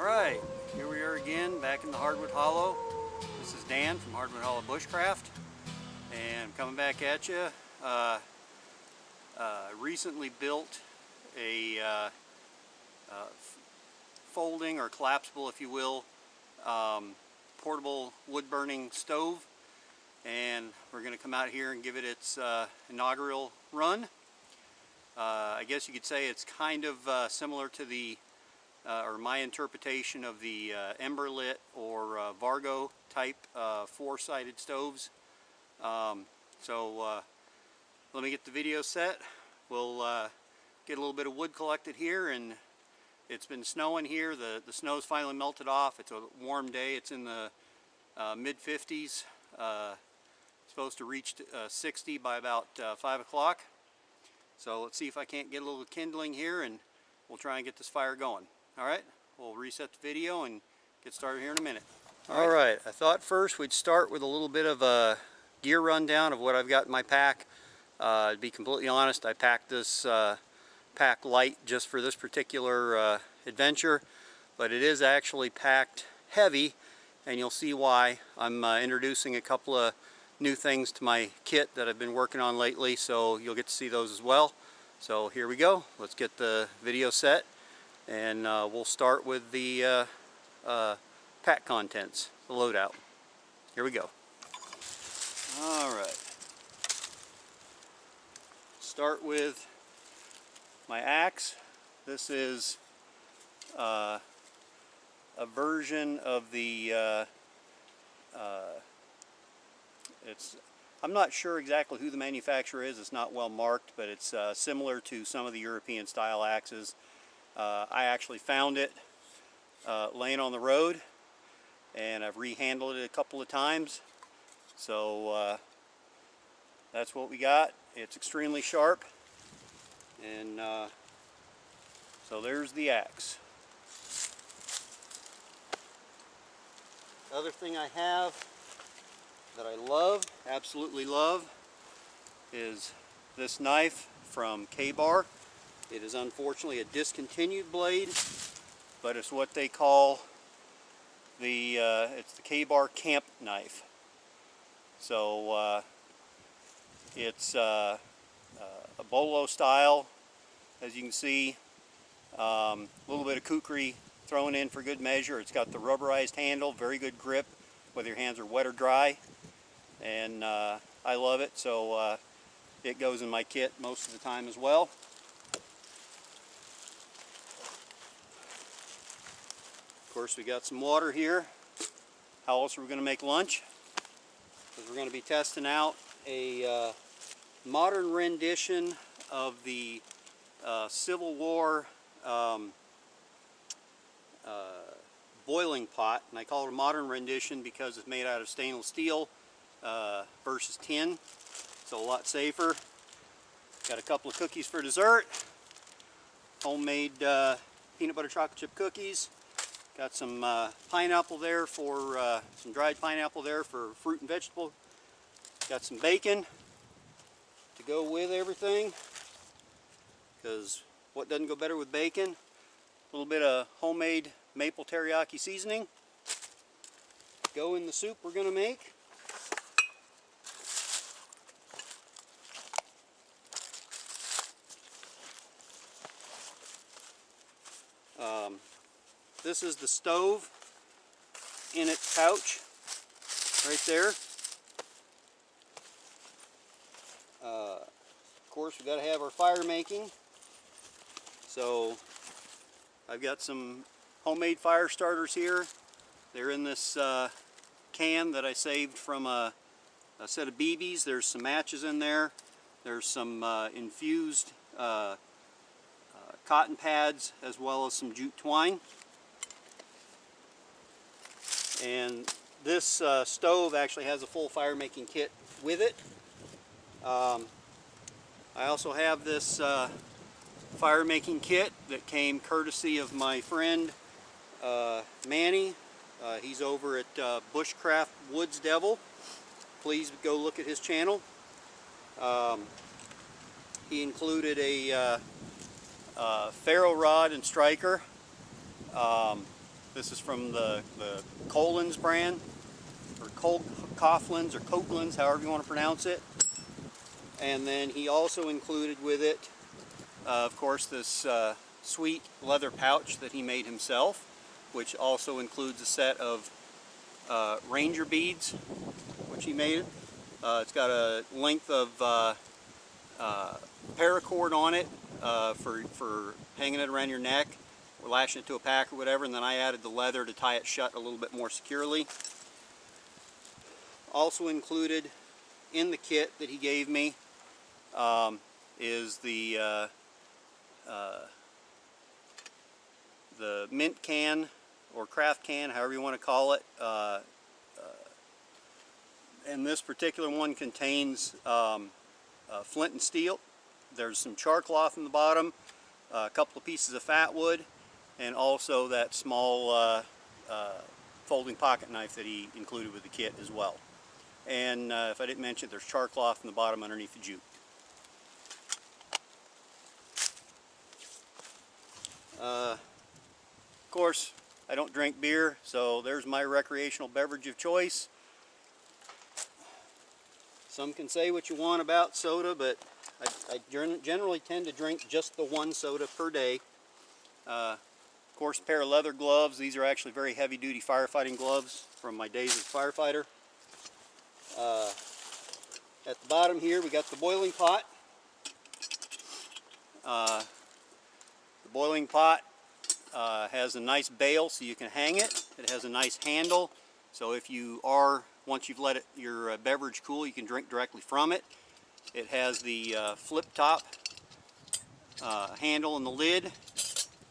Alright, here we are again back in the Hardwood Hollow. This is Dan from Hardwood Hollow Bushcraft, and I'm coming back at you. Recently built a folding or collapsible, if you will, portable wood burning stove, and we're going to come out here and give it its inaugural run. I guess you could say it's kind of similar to the or my interpretation of the Emberlit or Vargo type four-sided stoves. So let me get the video set. We'll get a little bit of wood collected here, and it's been snowing here. The snow's finally melted off. It's a warm day. It's in the mid-50s. Supposed to reach 60 by about 5 o'clock. So let's see if I can't get a little kindling here, and we'll try and get this fire going. Alright, we'll reset the video and get started here in a minute. Alright, I thought first we'd start with a little bit of a gear rundown of what I've got in my pack. To be completely honest, I packed this pack light just for this particular adventure, but it is actually packed heavy, and you'll see why. I'm introducing a couple of new things to my kit that I've been working on lately, so you'll get to see those as well. So here we go. Let's get the video set, and we'll start with the pack contents, the loadout. Here we go. Alright. Start with my axe. This is a version of the I'm not sure exactly who the manufacturer is. It's not well marked, but it's similar to some of the European style axes. I actually found it laying on the road, and I've rehandled it a couple of times. So that's what we got. It's extremely sharp, and so there's the axe. The other thing I have that I love, absolutely love, is this knife from K-Bar. It is unfortunately a discontinued blade, but it's what they call the it's the K-Bar camp knife. So it's a bolo style, as you can see. A little bit of kukri thrown in for good measure. It's got the rubberized handle, very good grip, whether your hands are wet or dry. And I love it, so it goes in my kit most of the time as well. Of course, we got some water here. How else are we going to make lunch? Because we're going to be testing out a modern rendition of the Civil War boiling pot, and I call it a modern rendition because it's made out of stainless steel versus tin, so a lot safer. Got a couple of cookies for dessert, homemade peanut butter chocolate chip cookies. Got some pineapple there for some dried pineapple there for fruit and vegetable. Got some bacon to go with everything, because what doesn't go better with bacon? A little bit of homemade maple teriyaki seasoning. Go in the soup we're going to make. This is the stove in its pouch right there. Of course, we've got to have our fire making. So I've got some homemade fire starters here. They're in this can that I saved from a set of BBs. There's some matches in there. There's some infused cotton pads, as well as some jute twine. And this stove actually has a full fire making kit with it. I also have this fire making kit that came courtesy of my friend Manny. He's over at Bushcraft Woods Devil. Please go look at his channel. He included a ferro rod and striker, This is from the Collins brand, or Coughlins or Copelands, however you want to pronounce it. And then he also included with it, of course, this sweet leather pouch that he made himself, which also includes a set of ranger beads, which he made. It's got a length of paracord on it for hanging it around your neck or lashing it to a pack or whatever, and then I added the leather to tie it shut a little bit more securely. Also included in the kit that he gave me is the mint can or craft can, however you want to call it. And this particular one contains flint and steel. There's some char cloth in the bottom, a couple of pieces of fat wood, and also that small folding pocket knife that he included with the kit as well. And if I didn't mention, there's char cloth in the bottom underneath the jute. Of course, I don't drink beer, so there's my recreational beverage of choice. Some can say what you want about soda, but I generally tend to drink just the one soda per day. Of course, a pair of leather gloves. These are actually very heavy-duty firefighting gloves from my days as a firefighter. At the bottom here, we got the boiling pot. The boiling pot has a nice bail so you can hang it. It has a nice handle, so if you are, once you've let your beverage cool, you can drink directly from it. It has the flip top handle and the lid,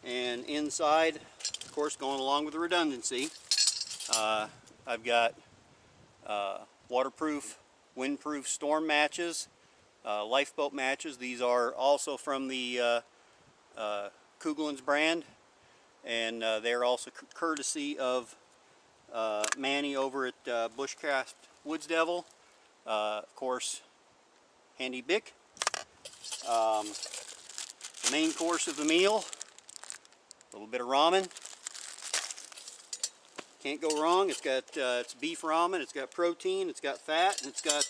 and inside, of course, going along with the redundancy, I've got waterproof, windproof storm matches, lifeboat matches. These are also from the Coughlins brand, and they're also courtesy of Manny over at Bushcraft Woods Devil. Of course, handy Bic. The main course of the meal, a little bit of ramen. Can't go wrong. It's got it's beef ramen. It's got protein. It's got fat, and it's got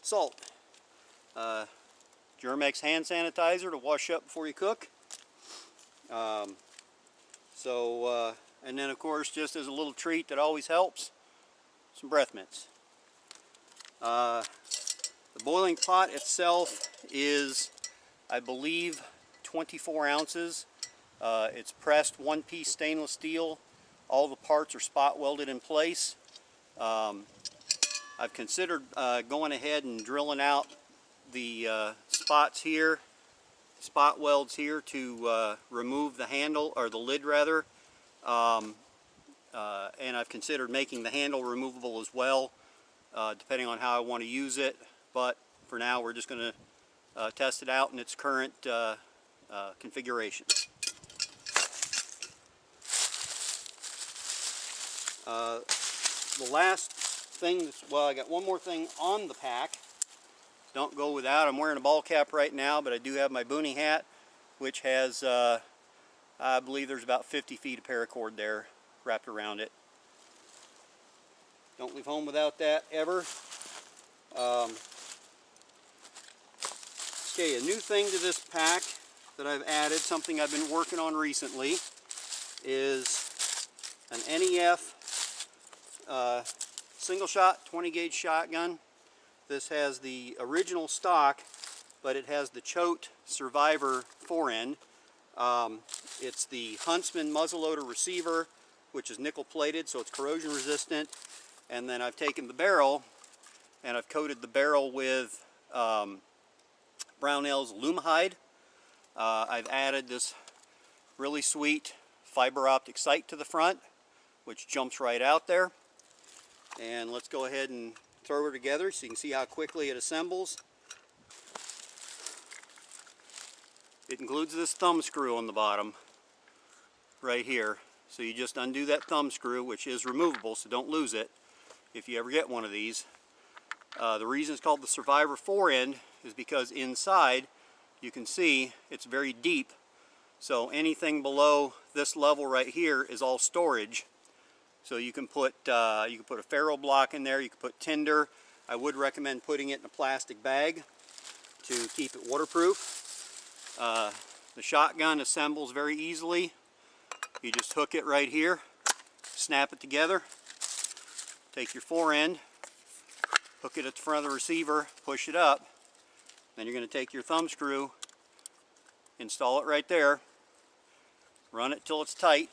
salt. Germ-X hand sanitizer to wash up before you cook. And then of course, just as a little treat that always helps, some breath mints. The boiling pot itself is, I believe, 24 ounces. It's pressed one-piece stainless steel. All the parts are spot welded in place. I've considered going ahead and drilling out the spots here, spot welds here, to remove the handle, or the lid rather. And I've considered making the handle removable as well, depending on how I want to use it. But for now, we're just going to test it out in its current configuration. The last thing, well, I got one more thing on the pack. Don't go without. I'm wearing a ball cap right now, but I do have my boonie hat, which has, I believe there's about 50 feet of paracord there wrapped around it. Don't leave home without that, ever. Okay, a new thing to this pack that I've added, something I've been working on recently, is an NEF single shot 20 gauge shotgun. This has the original stock, but it has the Shoutout Survivor forend. It's the Huntsman muzzleloader receiver, which is nickel plated, so it's corrosion resistant. And then I've taken the barrel and I've coated the barrel with Brownell's Lumahide. I've added this really sweet fiber optic sight to the front, which jumps right out there. And let's go ahead and throw her together so you can see how quickly it assembles. It includes this thumb screw on the bottom right here. So you just undo that thumb screw, which is removable, so don't lose it if you ever get one of these. The reason it's called the Survivor forend is because inside you can see it's very deep, so anything below this level right here is all storage. So you can put a ferro block in there, you can put tinder. I would recommend putting it in a plastic bag to keep it waterproof. The shotgun assembles very easily. You just hook it right here, snap it together, take your fore end, hook it at the front of the receiver, push it up, then you're going to take your thumb screw, install it right there, run it till it's tight,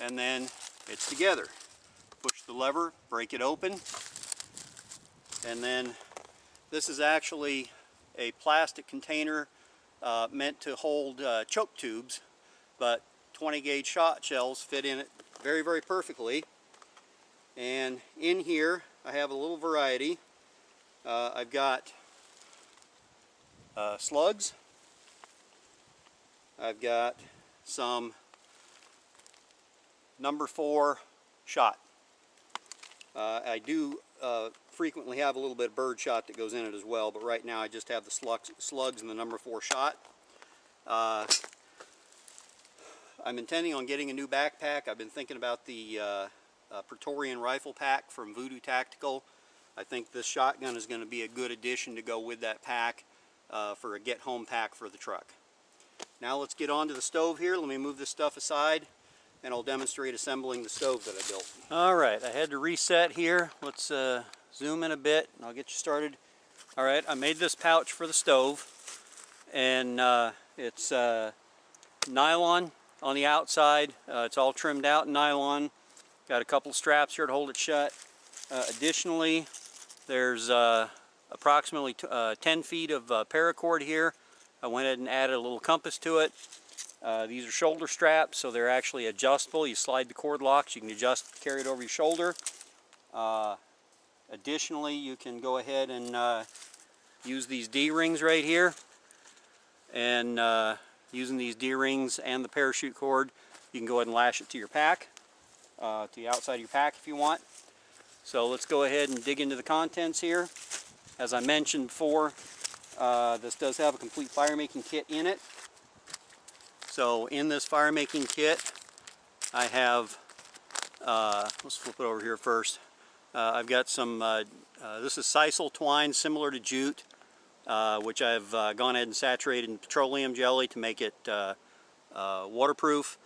and then it's together. Push the lever, break it open, and then this is actually a plastic container meant to hold choke tubes, but 20 gauge shot shells fit in it very, very perfectly. And in here I have a little variety. I've got slugs, I've got some number 4 shot. I do frequently have a little bit of bird shot that goes in it as well, but right now I just have the slugs and the number 4 shot. I'm intending on getting a new backpack. I've been thinking about the Praetorian rifle pack from Voodoo Tactical. I think this shotgun is going to be a good addition to go with that pack for a get home pack for the truck. Now let's get on to the stove here. Let me move this stuff aside and I'll demonstrate assembling the stove that I built. Alright, I had to reset here. Let's zoom in a bit and I'll get you started. Alright, I made this pouch for the stove, and it's nylon on the outside. It's all trimmed out in nylon. Got a couple straps here to hold it shut. Additionally, there's approximately 10 feet of paracord here. I went ahead and added a little compass to it. These are shoulder straps, so they're actually adjustable. You slide the cord locks, you can adjust, carry it over your shoulder. Additionally, you can go ahead and use these D-rings right here. And using these D-rings and the parachute cord, you can go ahead and lash it to your pack, to the outside of your pack if you want. So let's go ahead and dig into the contents here. As I mentioned before, this does have a complete fire making kit in it. So in this fire making kit, I have, let's flip it over here first. I've got some, this is sisal twine similar to jute, which I've gone ahead and saturated in petroleum jelly to make it waterproof.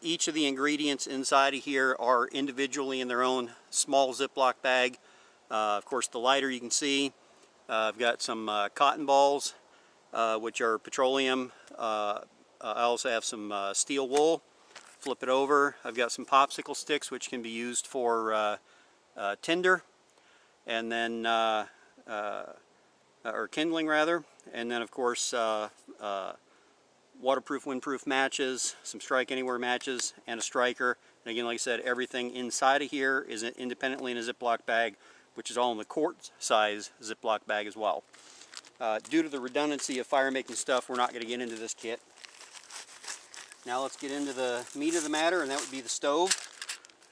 Each of the ingredients inside of here are individually in their own small Ziploc bag. Of course, the lighter you can see. I've got some cotton balls, which are petroleum. I also have some steel wool. Flip it over. I've got some popsicle sticks, which can be used for tinder, and then or kindling rather. And then, of course, waterproof, windproof matches, some strike anywhere matches, and a striker. And again, like I said, everything inside of here is independently in a Ziploc bag, which is all in the quart size Ziploc bag as well. Due to the redundancy of fire making stuff, we're not going to get into this kit. Now let's get into the meat of the matter, and that would be the stove.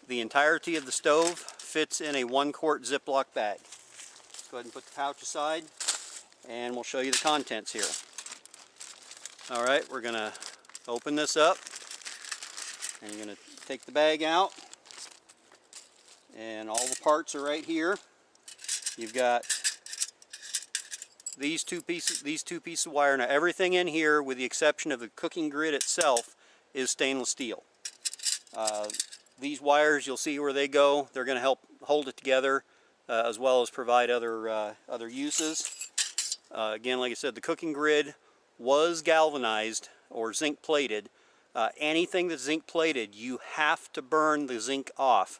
The entirety of the stove fits in a 1-quart Ziploc bag. Let's go ahead and put the pouch aside, and we'll show you the contents here. Alright, we're going to open this up, and you're going to take the bag out, and all the parts are right here. You've got these two pieces of wire. Now everything in here, with the exception of the cooking grid itself, is stainless steel. These wires, you'll see where they go. They're going to help hold it together, as well as provide other uses. Again, like I said, the cooking grid was galvanized or zinc plated. Anything that's zinc plated, you have to burn the zinc off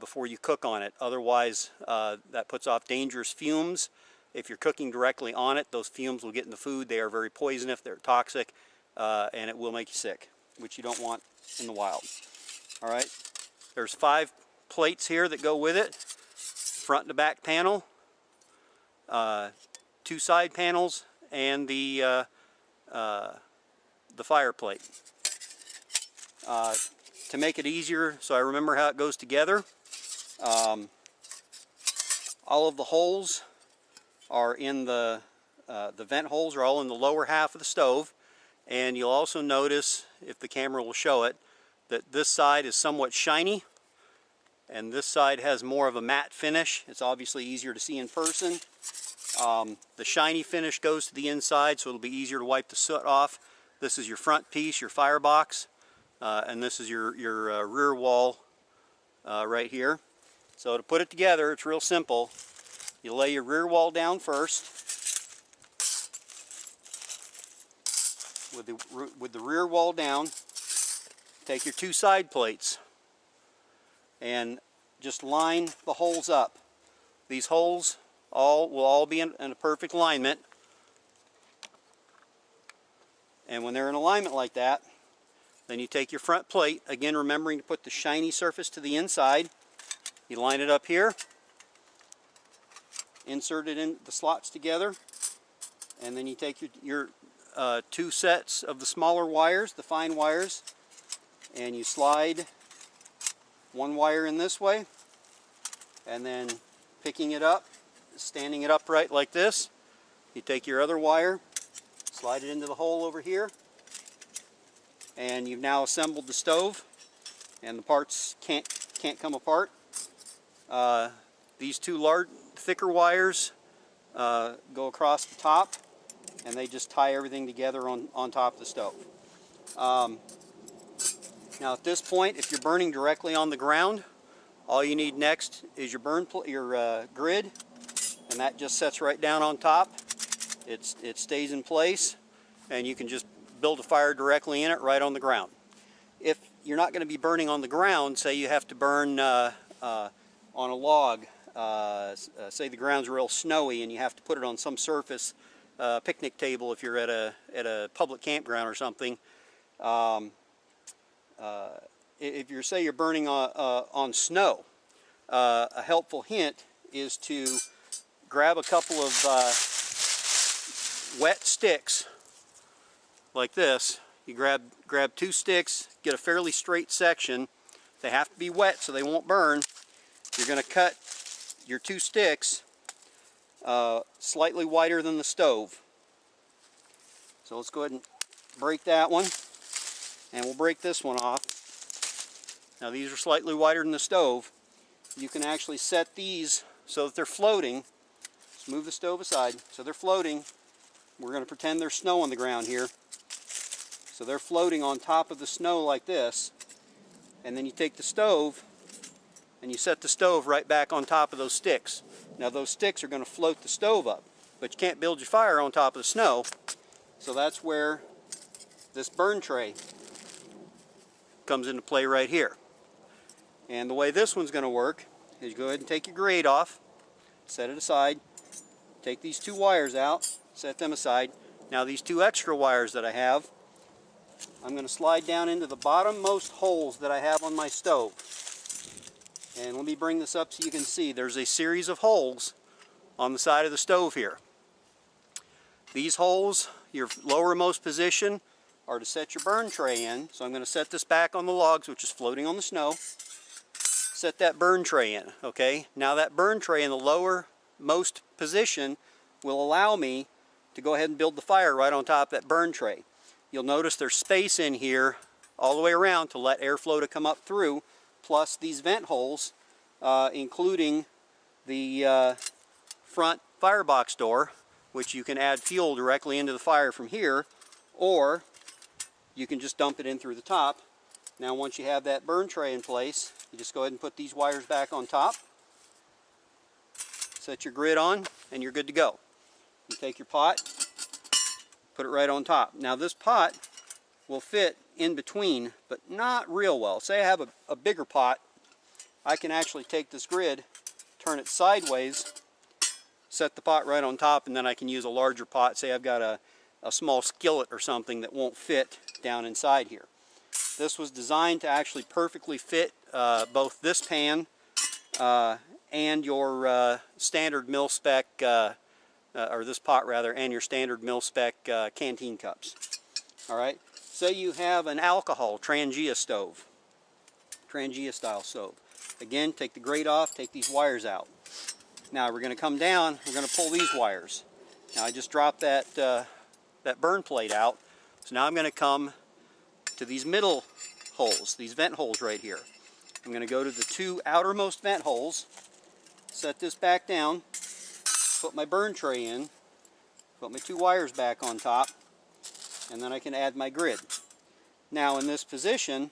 before you cook on it. Otherwise, that puts off dangerous fumes. If you're cooking directly on it, those fumes will get in the food. They are very poisonous, they're toxic, and it will make you sick, which you don't want in the wild. All right, there's 5 plates here that go with it. Front and back panel, 2 side panels, and the fire plate. To make it easier, so I remember how it goes together, all of the holes are in the vent holes are all in the lower half of the stove, And you'll also notice, if the camera will show it, that this side is somewhat shiny and this side has more of a matte finish. It's obviously easier to see in person. The shiny finish goes to the inside, so it'll be easier to wipe the soot off. This is your front piece, your firebox, and this is your rear wall right here. So to put it together, it's real simple. You lay your rear wall down first with the rear wall down. Take your two side plates and just line the holes up. These holes will all be in a perfect alignment. And when they're in alignment like that, then you take your front plate, again remembering to put the shiny surface to the inside. You line it up here, insert it in the slots together, and then you take your two sets of the smaller wires, the fine wires, and you slide one wire in this way, and then picking it up, standing it upright like this, you take your other wire, slide it into the hole over here, and you've now assembled the stove, and the parts can't come apart. These two thicker wires go across the top, and they just tie everything together on top of the stove. Now at this point, if you're burning directly on the ground, all you need next is your grid, and that just sets right down on top. It stays in place, and you can just build a fire directly in it right on the ground. If you're not going to be burning on the ground, say you have to burn on a log, say the ground's real snowy and you have to put it on some surface, picnic table if you're at a public campground or something. If you're burning on snow, a helpful hint is to grab a couple of wet sticks like this. You grab two sticks, get a fairly straight section. They have to be wet so they won't burn. You're going to cut your two sticks slightly wider than the stove. So let's go ahead and break that one, and we'll break this one off. Now these are slightly wider than the stove. You can actually set these so that they're floating. Let's move the stove aside. So they're floating. We're going to pretend there's snow on the ground here. So they're floating on top of the snow like this. And then you take the stove and you set the stove right back on top of those sticks. Now those sticks are going to float the stove up, but you can't build your fire on top of the snow. So that's where this burn tray comes into play right here. And the way this one's going to work is you go ahead and take your grate off, set it aside, take these two wires out, set them aside. Now these two extra wires that I have, I'm going to slide down into the bottommost holes that I have on my stove. And let me bring this up so you can see. There's a series of holes on the side of the stove here. These holes, your lowermost position, are to set your burn tray in. So I'm going to set this back on the logs, which is floating on the snow. Set that burn tray in, okay? Now that burn tray in the lowermost position will allow me to go ahead and build the fire right on top of that burn tray. You'll notice there's space in here all the way around to let airflow to come up through, plus these vent holes, including the front firebox door, which you can add fuel directly into the fire from here, or you can just dump it in through the top. Now once you have that burn tray in place, you just go ahead and put these wires back on top, set your grid on, and you're good to go. You take your pot, put it right on top. Now this pot will fit in between, but not real well. Say I have a bigger pot, I can actually take this grid, turn it sideways, set the pot right on top, and then I can use a larger pot. Say I've got a small skillet or something that won't fit down inside here. This was designed to actually perfectly fit both this pan and your standard mil-spec, or this pot rather, and your standard mil-spec canteen cups. Alright, say you have an alcohol Trangia stove, Trangia style stove. Again, take the grate off, take these wires out. Now we're going to come down, we're going to pull these wires. Now I just dropped that burn plate out, So now I'm going to come to these middle holes, these vent holes right here. I'm going to go to the two outermost vent holes, set this back down, put my burn tray in, put my two wires back on top, and then I can add my grid. Now in this position,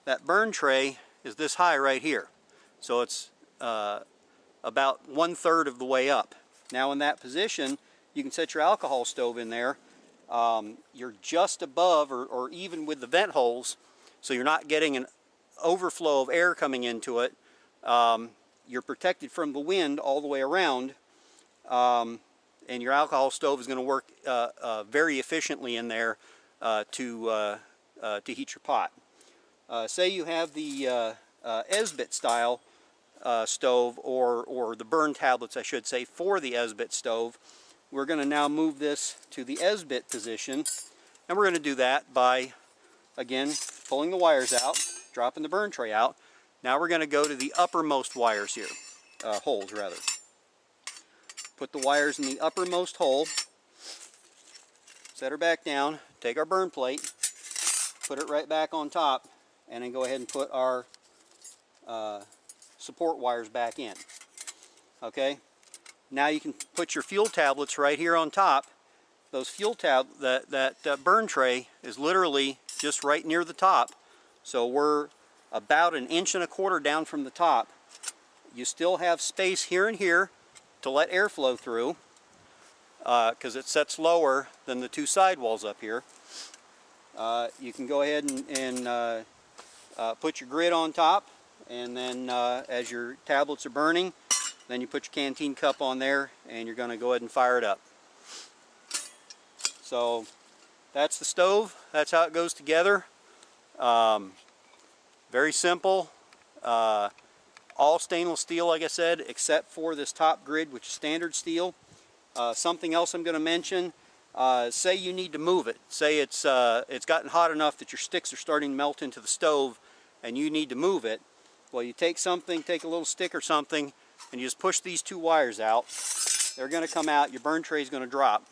that burn tray is this high right here. So it's about 1/3 of the way up. Now in that position, you can set your alcohol stove in there. You're just above or even with the vent holes, so you're not getting an overflow of air coming into it. You're protected from the wind all the way around, and your alcohol stove is going to work very efficiently in there to heat your pot. Say you have the Esbit style stove, or the burn tablets, I should say, for the Esbit stove. We're going to now move this to the Esbit position, and we're going to do that by, again, pulling the wires out, dropping the burn tray out. Now we're going to go to the uppermost wires here, holes rather. Put the wires in the uppermost hole, set her back down, take our burn plate, put it right back on top, and then go ahead and put our support wires back in. Okay, now you can put your fuel tablets right here on top. Those fuel that burn tray is literally just right near the top, so we're about 1.25 inches down from the top. You still have space here and here to let air flow through, because it sets lower than the two sidewalls up here. You can go ahead and put your grid on top, and then as your tablets are burning, then you put your canteen cup on there, and you're going to go ahead and fire it up. So that's the stove. That's how it goes together. Very simple. All stainless steel, like I said, except for this top grid, which is standard steel. Something else I'm going to mention. Say you need to move it. Say it's gotten hot enough that your sticks are starting to melt into the stove, and you need to move it. Well, you take a little stick or something, and you just push these two wires out. They're going to come out. Your burn tray is going to drop.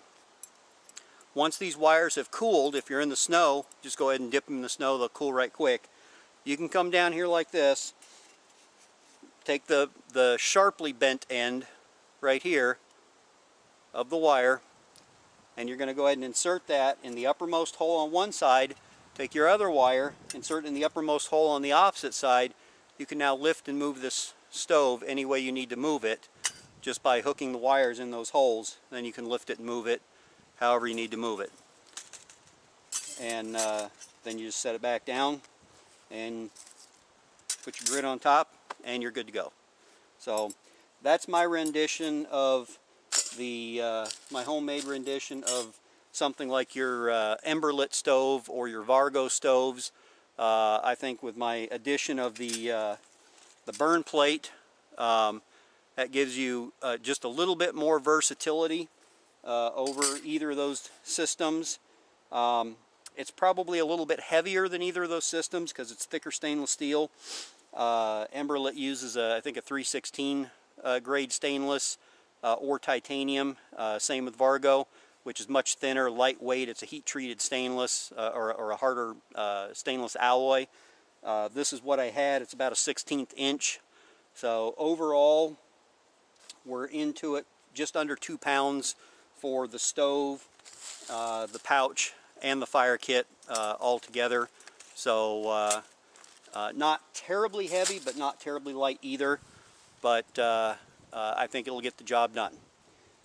Once these wires have cooled, if you're in the snow, just go ahead and dip them in the snow. They'll cool right quick. You can come down here like this, take the sharply bent end right here of the wire, and you're going to go ahead and insert that in the uppermost hole on one side. Take your other wire, insert it in the uppermost hole on the opposite side. You can now lift and move this stove any way you need to move it, just by hooking the wires in those holes. Then you can lift it and move it however you need to move it. And then you just set it back down and put your grid on top, and you're good to go. So that's my rendition of my homemade rendition of something like your Emberlit stove or your Vargo stoves. I think with my addition of the burn plate, that gives you just a little bit more versatility over either of those systems. It's probably a little bit heavier than either of those systems because it's thicker stainless steel. Emberlit uses I think a 316 grade stainless or titanium. Same with Vargo, which is much thinner, lightweight. It's a heat-treated stainless or a harder stainless alloy. This is what I had. It's about a 1/16 inch. So overall, we're into it just under 2 pounds for the stove, the pouch, and the fire kit all together. So not terribly heavy, but not terribly light either. But I think it'll get the job done.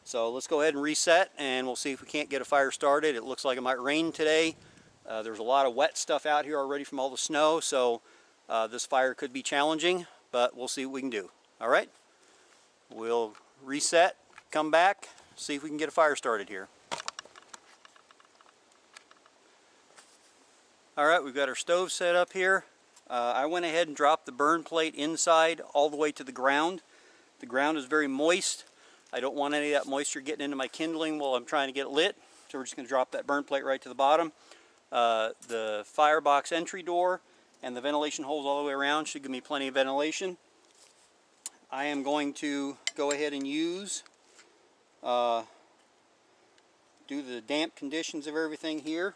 So let's go ahead and reset, and we'll see if we can't get a fire started. It looks like it might rain today. There's a lot of wet stuff out here already from all the snow, so this fire could be challenging, but we'll see what we can do. All right, we'll reset, come back, see if we can get a fire started here. All right, we've got our stove set up here. I went ahead and dropped the burn plate inside all the way to the ground. The ground is very moist. I don't want any of that moisture getting into my kindling while I'm trying to get it lit, so we're just going to drop that burn plate right to the bottom. The firebox entry door and the ventilation holes all the way around should give me plenty of ventilation. I am going to go ahead and do due to the damp conditions of everything here,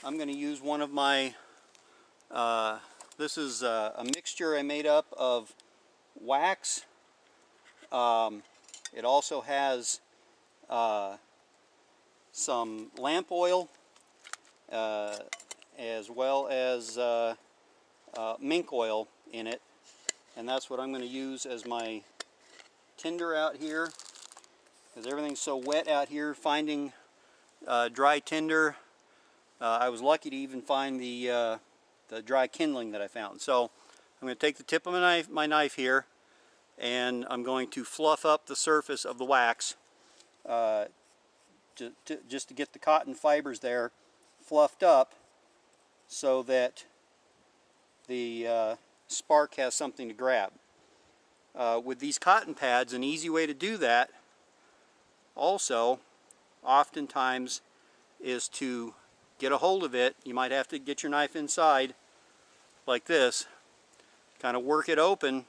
I'm going to use one of my, this is a mixture I made up of wax. It also has some lamp oil, as well as mink oil in it, and that's what I'm going to use as my tinder out here, because everything's so wet out here. Finding dry tinder, I was lucky to even find the dry kindling that I found. So I'm going to take the tip of my knife here, and I'm going to fluff up the surface of the wax just to get the cotton fibers there fluffed up, so that the spark has something to grab. With these cotton pads, an easy way to do that also oftentimes is to get a hold of it. You might have to get your knife inside like this, kind of work it open,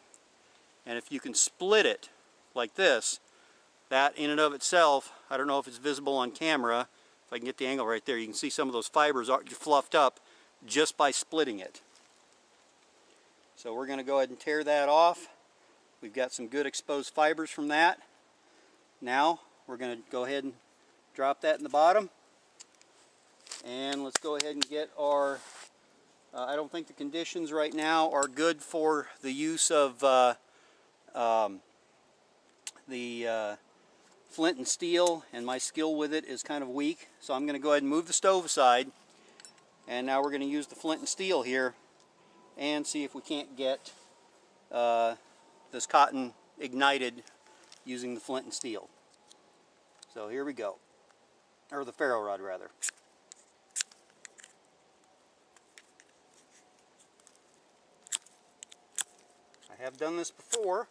and if you can split it like this, that in and of itself, I don't know if it's visible on camera, if I can get the angle right there, you can see some of those fibers are fluffed up just by splitting it. So we're going to go ahead and tear that off. We've got some good exposed fibers from that. Now we're going to go ahead and drop that in the bottom. And let's go ahead and get our, I don't think the conditions right now are good for the use of the flint and steel, and my skill with it is kind of weak. So I'm going to go ahead and move the stove aside, and now we're going to use the flint and steel here and see if we can't get this cotton ignited using the flint and steel. So here we go, or the ferro rod rather. I have done this before.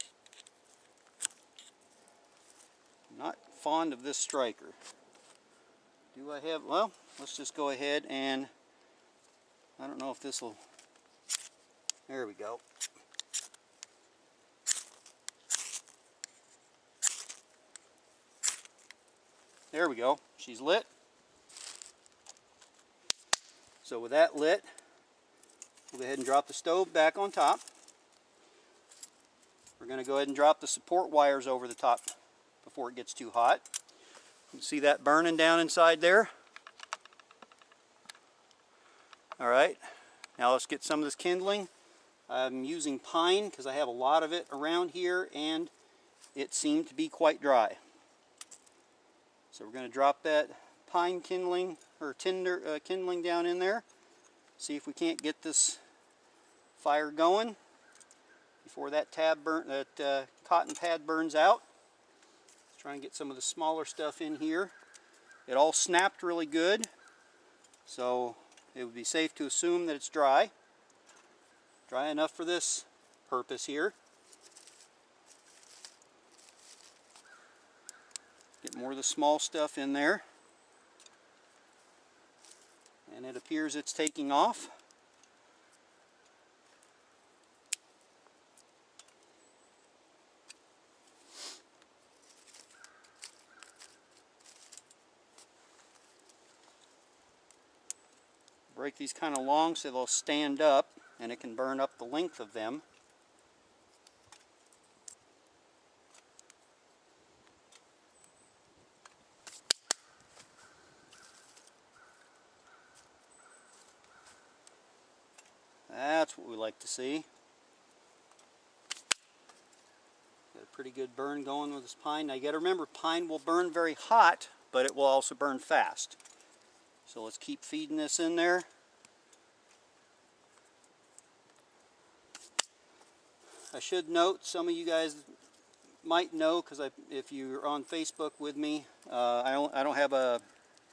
I'm not fond of this striker. Do I have, well, let's just go ahead and, I don't know if this will, there we go. There we go, she's lit. So with that lit, we'll go ahead and drop the stove back on top. We're going to go ahead and drop the support wires over the top before it gets too hot. You can see that burning down inside there. Alright, now let's get some of this kindling. I'm using pine because I have a lot of it around here and it seemed to be quite dry. So we're going to drop that pine kindling or tinder kindling down in there. See if we can't get this fire going before that cotton pad burns out. Let's try and get some of the smaller stuff in here. It all snapped really good, so it would be safe to assume that it's dry. Dry enough for this purpose here. Get more of the small stuff in there. And it appears it's taking off. Break these kind of long so they'll stand up and it can burn up the length of them. That's what we like to see. Got a pretty good burn going with this pine. Now you got to remember, pine will burn very hot, but it will also burn fast. So let's keep feeding this in there. I should note, some of you guys might know, because if you're on Facebook with me, I don't have a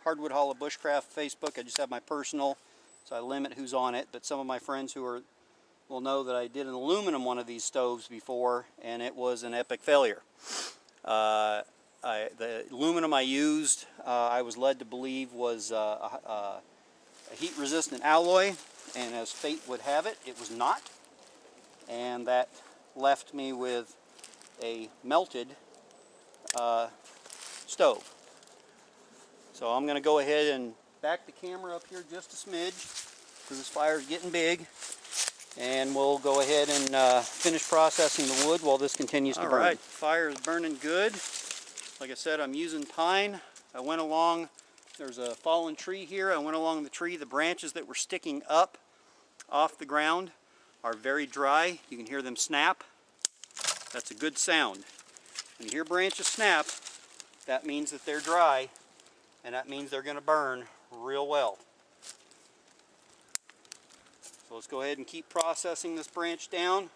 Hardwood Hollow Bushcraft Facebook. I just have my personal, so I limit who's on it. But some of my friends who will know that I did an aluminum one of these stoves before, and it was an epic failure. The aluminum I used, I was led to believe was a heat-resistant alloy, and as fate would have it, it was not. And that left me with a melted stove. So I'm going to go ahead and back the camera up here just a smidge because this fire is getting big. And we'll go ahead and finish processing the wood while this continues to burn. Alright, fire is burning good. Like I said, I'm using pine. I went along, there's a fallen tree here. I went along the tree. The branches that were sticking up off the ground are very dry. You can hear them snap. That's a good sound. When you hear branches snap, that means that they're dry, and that means they're going to burn real well. So let's go ahead and keep processing this branch down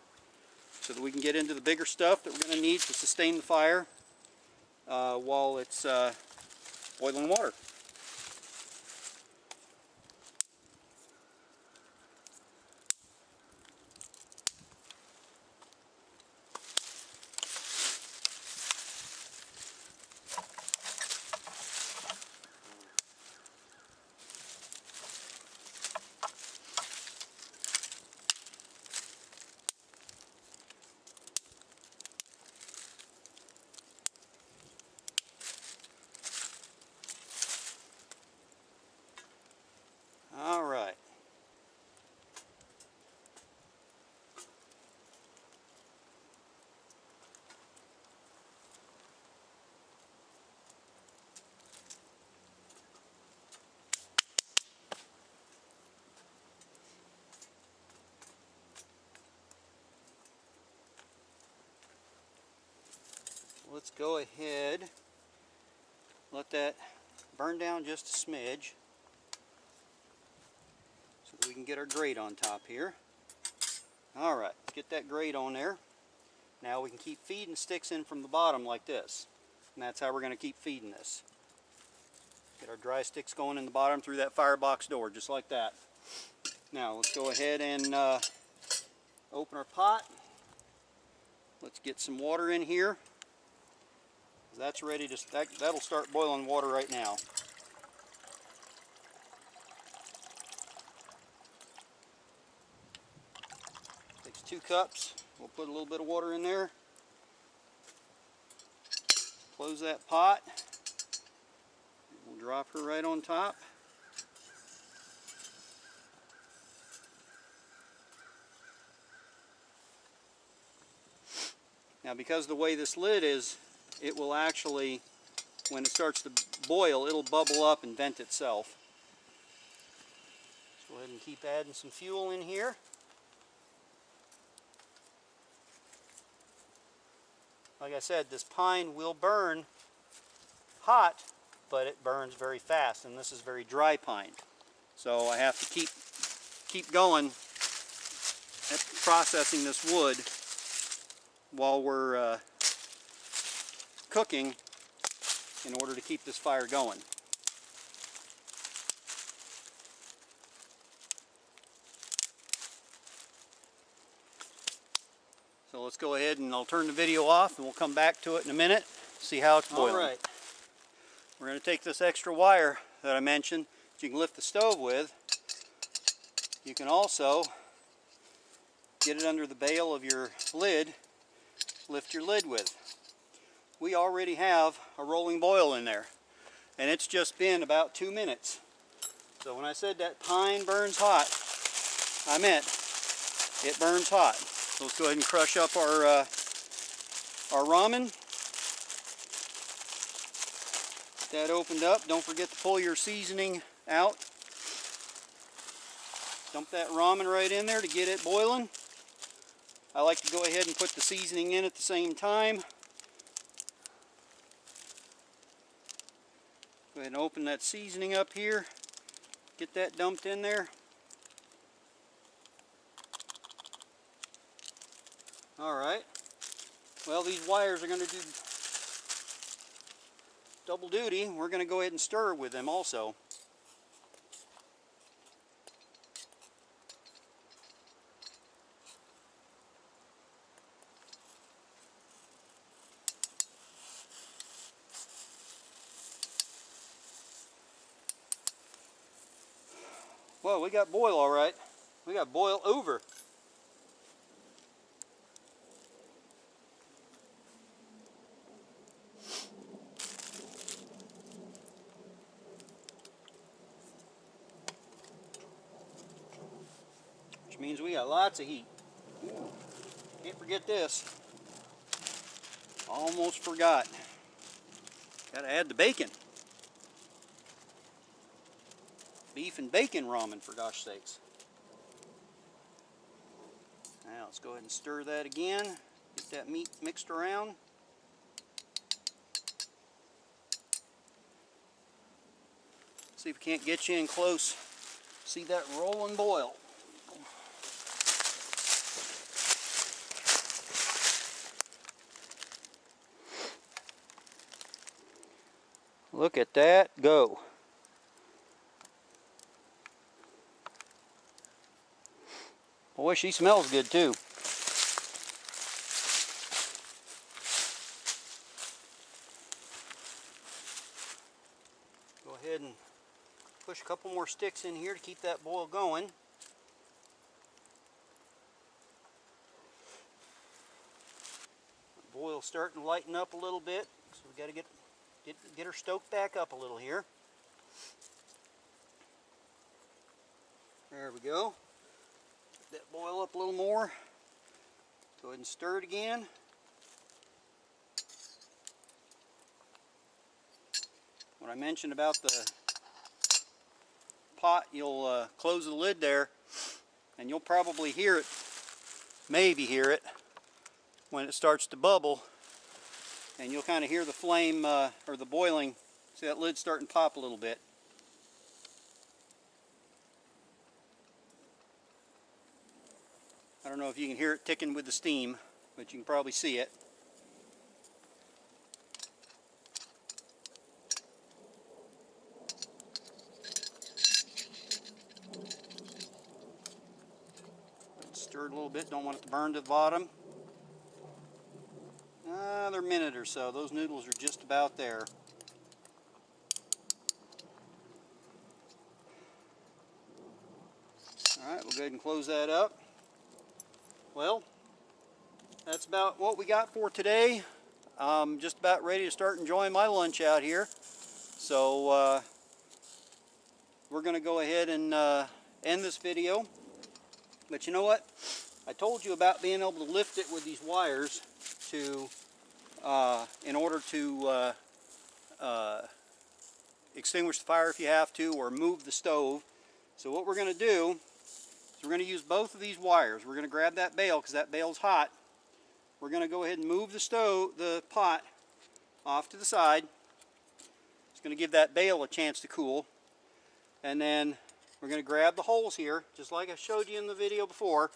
so that we can get into the bigger stuff that we're going to need to sustain the fire while it's boiling water. All right. Let's go ahead, let that burn down just a smidge so that we can get our grate on top here. Alright, let's get that grate on there. Now we can keep feeding sticks in from the bottom like this. And that's how we're going to keep feeding this. Get our dry sticks going in the bottom through that firebox door, just like that. Now let's go ahead and open our pot. Let's get some water in here. That's ready to, that'll start boiling water right now. Takes 2 cups. We'll put a little bit of water in there. Close that pot. We'll drop her right on top. Now because of the way this lid is, it will actually, when it starts to boil, it'll bubble up and vent itself. Let's go ahead and keep adding some fuel in here. Like I said, this pine will burn hot, but it burns very fast, and this is very dry pine. So I have to keep going at processing this wood while we're cooking in order to keep this fire going. So let's go ahead and I'll turn the video off and we'll come back to it in a minute, see how it's boiling. Alright, we're going to take this extra wire that I mentioned that you can lift the stove with. You can also get it under the bail of your lid, lift your lid with. We already have a rolling boil in there, and it's just been about 2 minutes. So when I said that pine burns hot, I meant it burns hot. So let's go ahead and crush up our ramen. Get that opened up. Don't forget to pull your seasoning out. Dump that ramen right in there to get it boiling. I like to go ahead and put the seasoning in at the same time. Go ahead and open that seasoning up here. Get that dumped in there. Alright. Well, these wires are going to do double duty. We're going to go ahead and stir with them also. Well, we got boil all right. We got boil over. means we got lots of heat. Ooh, can't forget this. Almost forgot. Gotta add the bacon. Beef and bacon ramen, for gosh sakes. Now let's go ahead and stir that again. Get that meat mixed around. See if we can't get you in close. See that roll and boil. Look at that go. Boy, she smells good too. Go ahead and push a couple more sticks in here to keep that boil going. The boil's starting to lighten up a little bit, so we got to get her stoked back up a little here. There we go. Let that boil up a little more. Go ahead and stir it again. What I mentioned about the pot, you'll close the lid there and you'll probably hear it, maybe hear it, when it starts to bubble, and you'll kind of hear the flame or the boiling. See that lid starting to pop a little bit. I don't know if you can hear it ticking with the steam, but you can probably see it. Stir it a little bit, don't want it to burn to the bottom. Another minute or so. Those noodles are just about there. Alright, we'll go ahead and close that up. Well, that's about what we got for today. I'm just about ready to start enjoying my lunch out here. So we're going to go ahead and end this video. But you know what? I told you about being able to lift it with these wires to, in order to extinguish the fire if you have to, or move the stove. So what we're going to do is we're going to use both of these wires. We're going to grab that bale because that bale's hot. We're going to go ahead and move the pot off to the side. It's going to give that bale a chance to cool. And then we're going to grab the holes here, just like I showed you in the video before.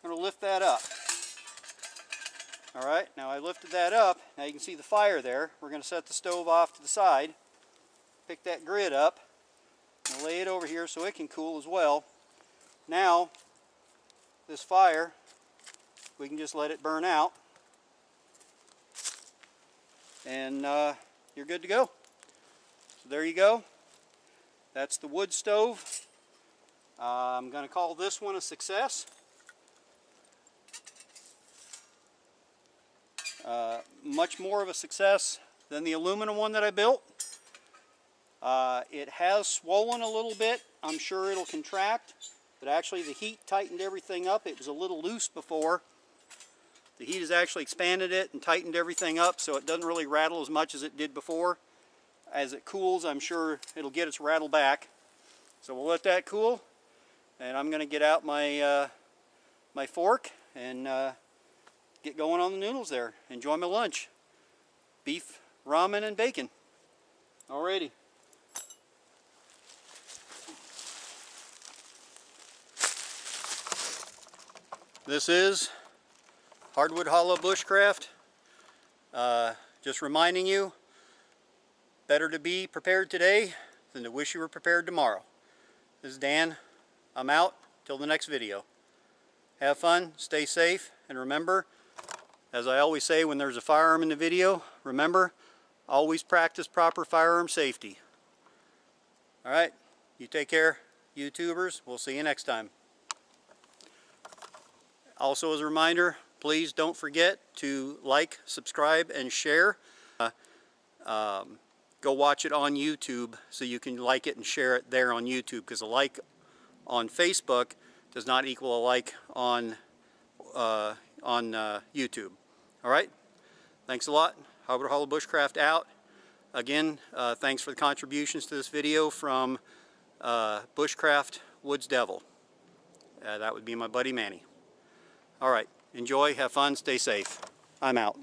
I'm going to lift that up. Alright, now I lifted that up. Now you can see the fire there. We're going to set the stove off to the side. Pick that grid up. And lay it over here so it can cool as well. Now, this fire, we can just let it burn out. And you're good to go. So there you go. That's the wood stove. I'm going to call this one a success. Much more of a success than the aluminum one that I built. It has swollen a little bit. I'm sure it'll contract, but actually the heat tightened everything up. It was a little loose before. The heat has actually expanded it and tightened everything up, so it doesn't really rattle as much as it did before. As it cools, I'm sure it'll get its rattle back. So we'll let that cool, and I'm going to get out my my fork and get going on the noodles there. Enjoy my lunch. Beef, ramen, and bacon. Alrighty. This is Hardwood Hollow Bushcraft. Just reminding you, better to be prepared today than to wish you were prepared tomorrow. This is Dan. I'm out. Till the next video. Have fun, stay safe, and remember, as I always say when there's a firearm in the video, remember, always practice proper firearm safety. Alright, you take care, YouTubers. We'll see you next time. Also, as a reminder, please don't forget to like, subscribe, and share. Go watch it on YouTube so you can like it and share it there on YouTube, because a like on Facebook does not equal a like on YouTube. All right? Thanks a lot. Hubbard Hollow Bushcraft out. Again, thanks for the contributions to this video from Bushcraft Woods Devil. That would be my buddy Manny. All right. Enjoy, have fun, stay safe. I'm out.